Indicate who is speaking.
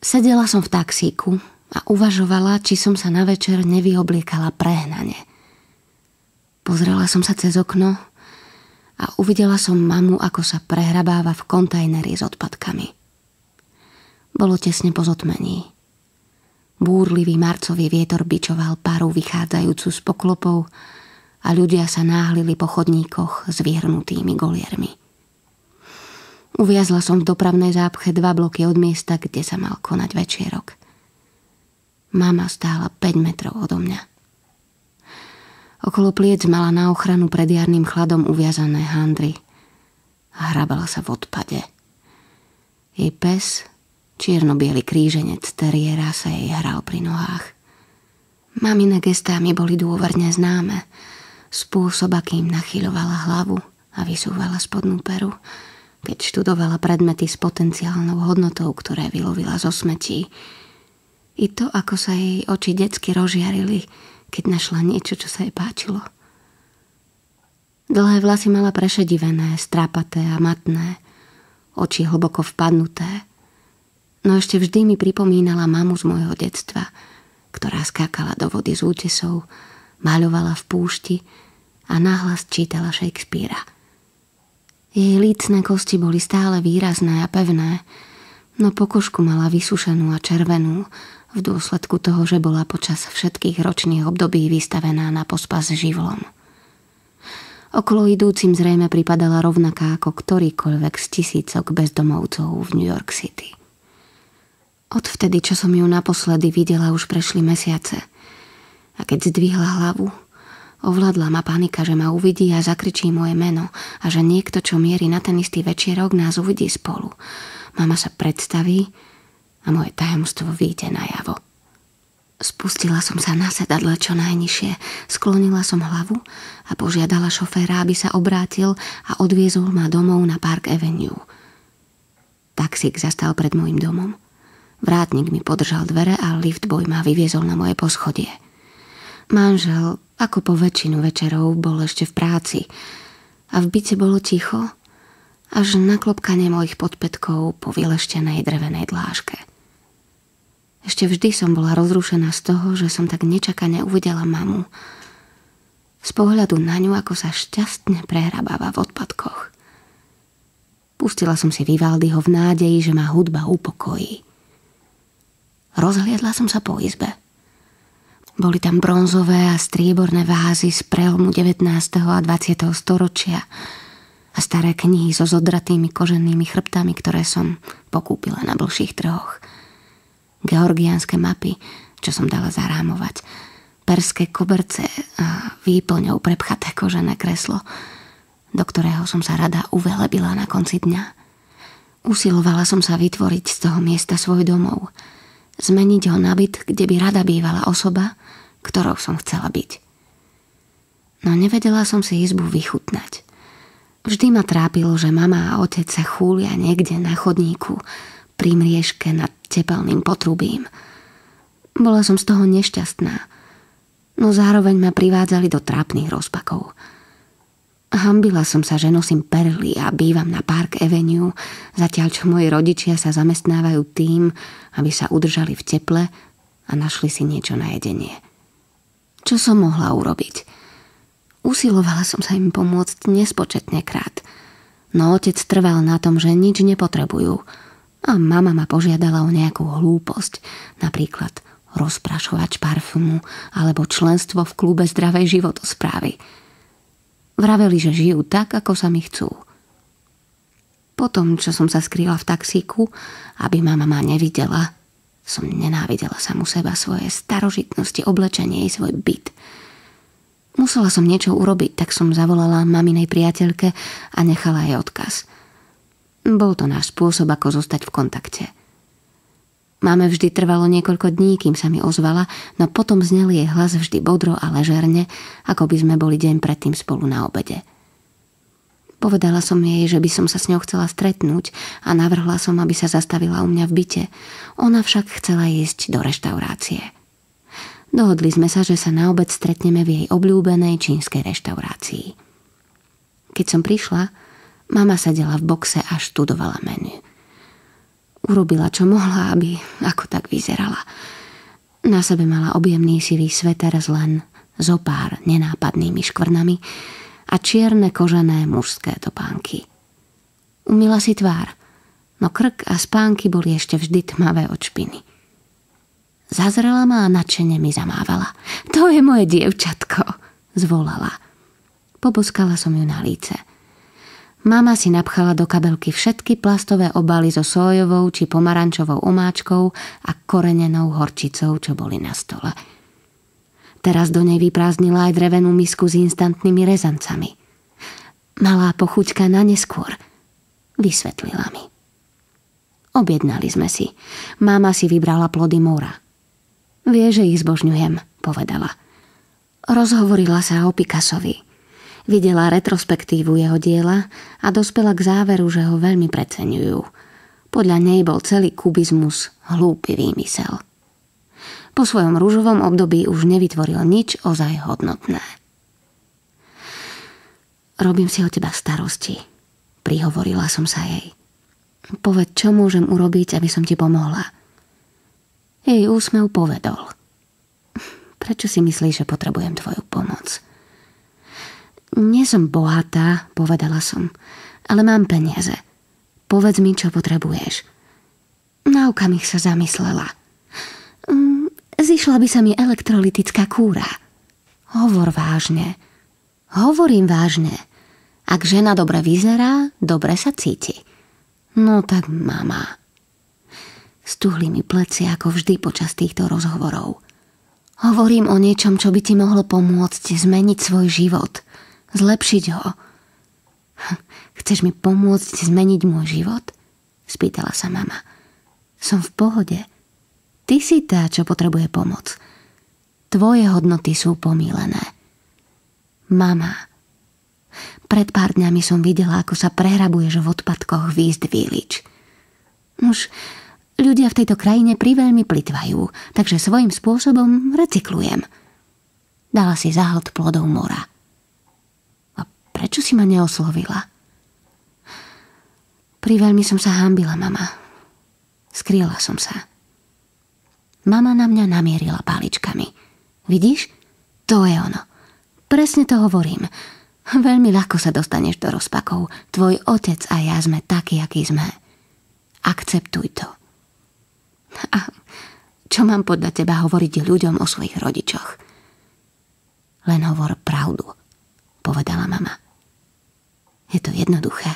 Speaker 1: Sedela som v taxíku a uvažovala, či som sa na večer nevyobliekala prehnane. Pozrela som sa cez okno a uvidela som mamu, ako sa prehrabáva v kontajneri s odpadkami. Bolo tesne po zotmení. Búrlivý marcový vietor bičoval paru vychádzajúcu z poklopov a ľudia sa náhlili po chodníkoch s vyhrnutými goliermi. Uviazla som v dopravnej zápche 2 bloky od miesta, kde sa mal konať večierok. Mama stála 5 metrov odo mňa. Okolo pliec mala na ochranu pred jarným chladom uviazané handry a hrabala sa v odpade. Jej pes, čierno-biely kríženec teriéra, sa jej hral pri nohách. Mamine gestá mi boli dôverne známe. Spôsob, akým nachyľovala hlavu a vysúvala spodnú peru, keď študovala predmety s potenciálnou hodnotou, ktoré vylovila zo smetí. I to, ako sa jej oči detsky rozžiarili, keď našla niečo, čo sa jej páčilo. Dlhé vlasy mala prešedivené, strápaté a matné, oči hlboko vpadnuté, no ešte vždy mi pripomínala mamu z môjho detstva, ktorá skákala do vody z útesov, maľovala v púšti a nahlas čítala Shakespearea. Jej lícne kosti boli stále výrazné a pevné, no pokožku mala vysušenú a červenú v dôsledku toho, že bola počas všetkých ročných období vystavená na pospas živlom. Okolo idúcim zrejme pripadala rovnaká ako ktorýkoľvek z tisícok bezdomovcov v New York City. Odvtedy, čo som ju naposledy videla, už prešli mesiace. A keď zdvihla hlavu, ovládla ma panika, že ma uvidí a zakričí moje meno a že niekto, čo mierí na ten istý večierok, nás uvidí spolu. Mama sa predstaví a moje tajomstvo vyjde najavo. Spustila som sa na sedadle čo najnižšie, sklonila som hlavu a požiadala šoféra, aby sa obrátil a odviezol ma domov na Park Avenue. Taxík zastal pred môjim domom. Vrátnik mi podržal dvere a liftboy ma vyviezol na moje poschodie. Manžel, ako po väčšinu večerov, bol ešte v práci a v byte bolo ticho, až na klopkanie mojich podpätkov po vyleštenej drevenej dláške. Ešte vždy som bola rozrušená z toho, že som tak nečakane uvidela mamu. Z pohľadu na ňu, ako sa šťastne prehrabáva v odpadkoch. Pustila som si Vivaldiho v nádeji, že ma hudba upokojí. Rozhliadla som sa po izbe. Boli tam bronzové a strieborné vázy z prelomu 19. a 20. storočia a staré knihy so zodratými koženými chrbtami, ktoré som pokúpila na blžších trhoch. Georgiánske mapy, čo som dala zarámovať, perské koberce a výplňou prepchaté kožené kreslo, do ktorého som sa rada uvelebila na konci dňa. Usilovala som sa vytvoriť z toho miesta svoj domov, zmeniť ho na byt, kde by rada bývala osoba, ktorou som chcela byť. No nevedela som si izbu vychutnať. Vždy ma trápilo, že mama a otec sa chúlia niekde na chodníku pri mriežke nad tepelným potrubím. Bola som z toho nešťastná, no zároveň ma privádzali do trápnych rozpakov. Hanbila som sa, že nosím perly a bývam na Park Avenue, zatiaľ čo moji rodičia sa zamestnávajú tým, aby sa udržali v teple a našli si niečo na jedenie. Čo som mohla urobiť? Usilovala som sa im pomôcť nespočetne krát, no otec trval na tom, že nič nepotrebujú a mama ma požiadala o nejakú hlúposť, napríklad rozprašovač parfumu alebo členstvo v klube zdravej životosprávy. Vraveli, že žijú tak, ako sa mi chcú. Potom, čo som sa skrýla v taxíku, aby mama ma nevidela, som nenávidela samu seba, svoje starožitnosti, oblečenie i svoj byt. Musela som niečo urobiť, tak som zavolala maminej priateľke a nechala jej odkaz. Bol to náš spôsob, ako zostať v kontakte. Máme vždy trvalo niekoľko dní, kým sa mi ozvala, no potom znel jej hlas vždy bodro a ležerne, ako by sme boli deň predtým spolu na obede. Povedala som jej, že by som sa s ňou chcela stretnúť a navrhla som, aby sa zastavila u mňa v byte. Ona však chcela ísť do reštaurácie. Dohodli sme sa, že sa na obed stretneme v jej obľúbenej čínskej reštaurácii. Keď som prišla, mama sedela v boxe a študovala menu. Urobila, čo mohla, aby ako tak vyzerala. Na sebe mala objemný sivý sveter s len zopár nenápadnými škvrnami a čierne kožené mužské topánky. Umyla si tvár, no krk a spánky boli ešte vždy tmavé od špiny. Zazrela ma a nadšene mi zamávala. To je moje dievčatko, zvolala. Poboskala som ju na líce. Mama si napchala do kabelky všetky plastové obaly so sójovou či pomarančovou omáčkou a korenenou horčicou, čo boli na stole. Teraz do nej vyprázdnila aj drevenú misku s instantnými rezancami. Malá pochuťka na neskôr, vysvetlila mi. Objednali sme si. Mama si vybrala plody mora. Vie, že ich zbožňujem, povedala. Rozhovorila sa o Picassovi. Videla retrospektívu jeho diela a dospela k záveru, že ho veľmi preceňujú. Podľa nej bol celý kubizmus hlúpy výmysel. Po svojom ružovom období už nevytvoril nič ozaj hodnotné. Robím si o teba starosti, prihovorila som sa jej. Povedz, čo môžem urobiť, aby som ti pomohla. Jej úsmev povedol. Prečo si myslíš, že potrebujem tvoju pomoc? Nie som bohatá, povedala som, ale mám peniaze. Povedz mi, čo potrebuješ. Na okamih sa zamyslela. Zišla by sa mi elektrolytická kúra. Hovor vážne. Hovorím vážne. Ak žena dobre vyzerá, dobre sa cíti. No tak mama. Stuhli mi pleci ako vždy počas týchto rozhovorov. Hovorím o niečom, čo by ti mohlo pomôcť zmeniť svoj život. Zlepšiť ho. Chceš mi pomôcť zmeniť môj život? Spýtala sa mama. Som v pohode. Ty si tá, čo potrebuje pomoc. Tvoje hodnoty sú pomýlené. Mama. Pred pár dňami som videla, ako sa prehrabuješ v odpadkoch v East Village. Už ľudia v tejto krajine priveľmi plitvajú, takže svojím spôsobom recyklujem. Dala si záhod plodov mora. Prečo si ma neoslovila? Priveľmi som sa hanbila, mama. Skryla som sa. Mama na mňa namierila páličkami. Vidíš? To je ono. Presne to hovorím. Veľmi ľahko sa dostaneš do rozpakov. Tvoj otec a ja sme takí, akí sme. Akceptuj to. A čo mám podľa teba hovoriť ľuďom o svojich rodičoch? Len hovor pravdu, povedala mama. Je to jednoduché.